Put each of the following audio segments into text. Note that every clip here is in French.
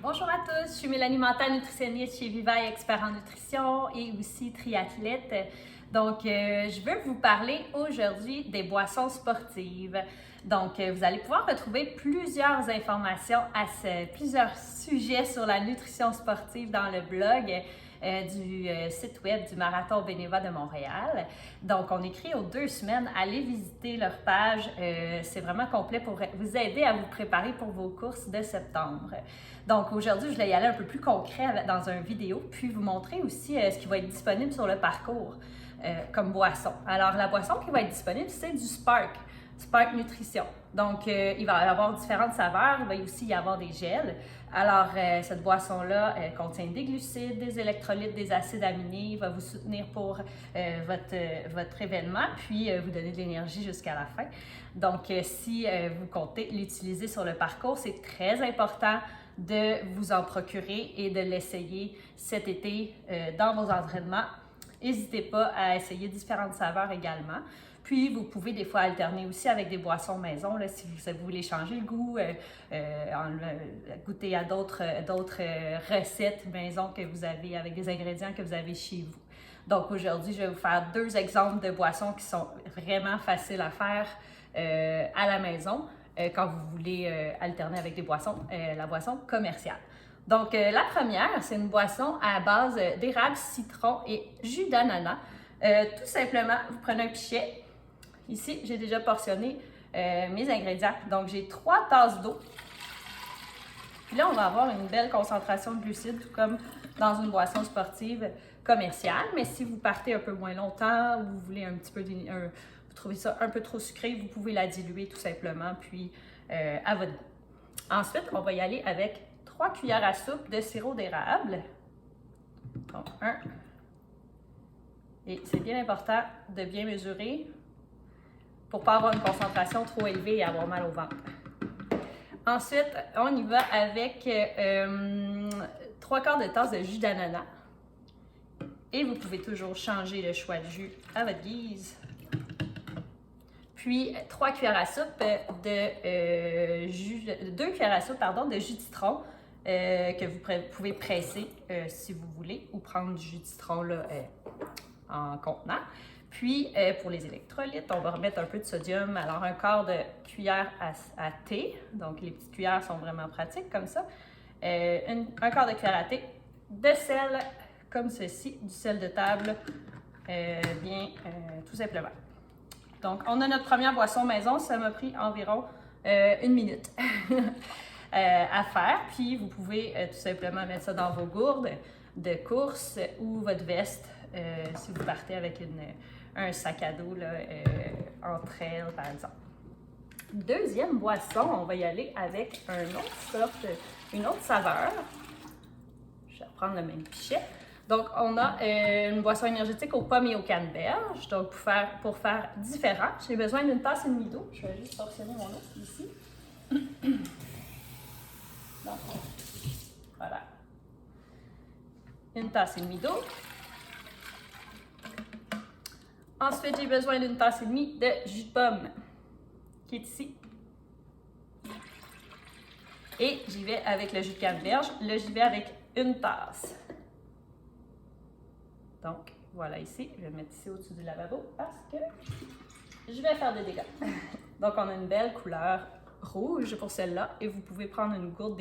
Bonjour à tous, je suis Mélanie Manta, nutritionniste chez Vivaille, expert en nutrition et aussi triathlète. Donc, je veux vous parler aujourd'hui des boissons sportives. Donc, vous allez pouvoir retrouver plusieurs informations plusieurs sujets sur la nutrition sportive dans le blog du site web du Marathon Bénéva de Montréal. Donc, on écrit aux 2 semaines. Allez visiter leur page. C'est vraiment complet pour vous aider à vous préparer pour vos courses de septembre. Donc, aujourd'hui, je vais y aller un peu plus concret dans une vidéo, puis vous montrer aussi ce qui va être disponible sur le parcours comme boisson. Alors, la boisson qui va être disponible, c'est du Spark Nutrition. Donc, il va y avoir différentes saveurs, il va aussi y avoir des gels. Alors, cette boisson-là contient des glucides, des électrolytes, des acides aminés, va vous soutenir pour votre événement, puis vous donner de l'énergie jusqu'à la fin. Donc, si vous comptez l'utiliser sur le parcours, c'est très important de vous en procurer et de l'essayer cet été dans vos entraînements. N'hésitez pas à essayer différentes saveurs également. Puis, vous pouvez des fois alterner aussi avec des boissons maison, là, si vous voulez changer le goût, goûter à d'autres recettes maison que vous avez avec des ingrédients que vous avez chez vous. Donc, aujourd'hui, je vais vous faire 2 exemples de boissons qui sont vraiment faciles à faire à la maison quand vous voulez alterner avec des boissons, la boisson commerciale. Donc, la première, c'est une boisson à base d'érable, citron et jus d'ananas. Tout simplement, vous prenez un pichet. Ici, j'ai déjà portionné mes ingrédients. Donc, j'ai 3 tasses d'eau. Puis là, on va avoir une belle concentration de glucides, tout comme dans une boisson sportive commerciale. Mais si vous partez un peu moins longtemps ou vous voulez un petit peu, vous trouvez ça un peu trop sucré, vous pouvez la diluer tout simplement, puis à votre goût. Ensuite, on va y aller avec 3 cuillères à soupe de sirop d'érable. Donc, 1. Et c'est bien important de bien mesurer pour ne pas avoir une concentration trop élevée et avoir mal au ventre. Ensuite, on y va avec 3/4 de tasse de jus d'ananas. Et vous pouvez toujours changer le choix de jus à votre guise. Puis 3 cuillères à soupe de 2 cuillères à soupe de jus de citron que vous pouvez presser si vous voulez ou prendre du jus de citron là, en contenant. Puis pour les électrolytes, on va remettre un peu de sodium, alors 1/4 de cuillère à thé. Donc les petites cuillères sont vraiment pratiques comme ça. 1/4 de cuillère à thé de sel comme ceci, du sel de table, tout simplement. Donc, on a notre première boisson maison. Ça m'a pris environ 1 minute à faire. Puis, vous pouvez tout simplement mettre ça dans vos gourdes de course ou votre veste si vous partez avec un sac à dos là, en trail, par exemple. Deuxième boisson, on va y aller avec une autre saveur. Je vais reprendre le même pichet. Donc, on a une boisson énergétique aux pommes et aux canneberges. Donc, pour faire différent, j'ai besoin d'une tasse et demie d'eau. Je vais juste portionner mon eau ici. Donc, voilà. Une tasse et demie d'eau. Ensuite, j'ai besoin d'une tasse et demie de jus de pomme, qui est ici. Et j'y vais avec le jus de canneberge. Là, j'y vais avec une tasse. Donc, voilà ici. Je vais le mettre ici au-dessus du lavabo parce que je vais faire des dégâts. Donc, on a une belle couleur rouge pour celle-là. Et vous pouvez prendre une gourde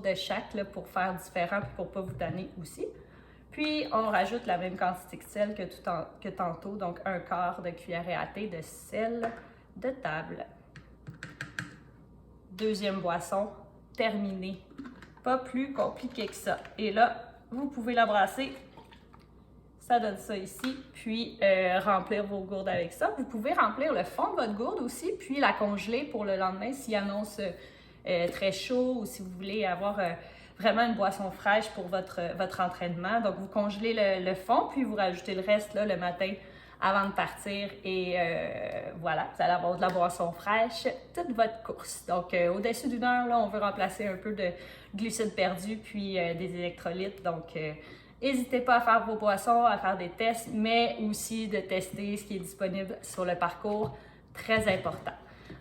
de chaque là, pour faire différent et pour ne pas vous tanner aussi. Puis, on rajoute la même quantité de sel que tantôt. Donc, 1/4 de cuillère à thé de sel de table. Deuxième boisson, terminée. Pas plus compliqué que ça. Et là, vous pouvez la brasser. Ça donne ça ici, puis remplir vos gourdes avec ça. Vous pouvez remplir le fond de votre gourde aussi, puis la congeler pour le lendemain s'il annonce très chaud ou si vous voulez avoir vraiment une boisson fraîche pour votre entraînement. Donc, vous congelez le fond, puis vous rajoutez le reste là, le matin avant de partir et voilà, vous allez avoir de la boisson fraîche toute votre course. Donc, au-dessus d'1 heure, là, on veut remplacer un peu de glucides perdus puis des électrolytes. Donc, n'hésitez pas à faire vos boissons, à faire des tests, mais aussi de tester ce qui est disponible sur le parcours, très important.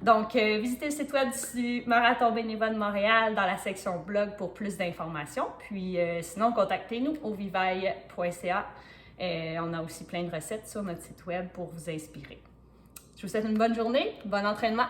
Donc, visitez le site web du Marathon bénévole de Montréal dans la section blog pour plus d'informations. Puis sinon, contactez-nous au vivaille.ca. On a aussi plein de recettes sur notre site web pour vous inspirer. Je vous souhaite une bonne journée, bon entraînement!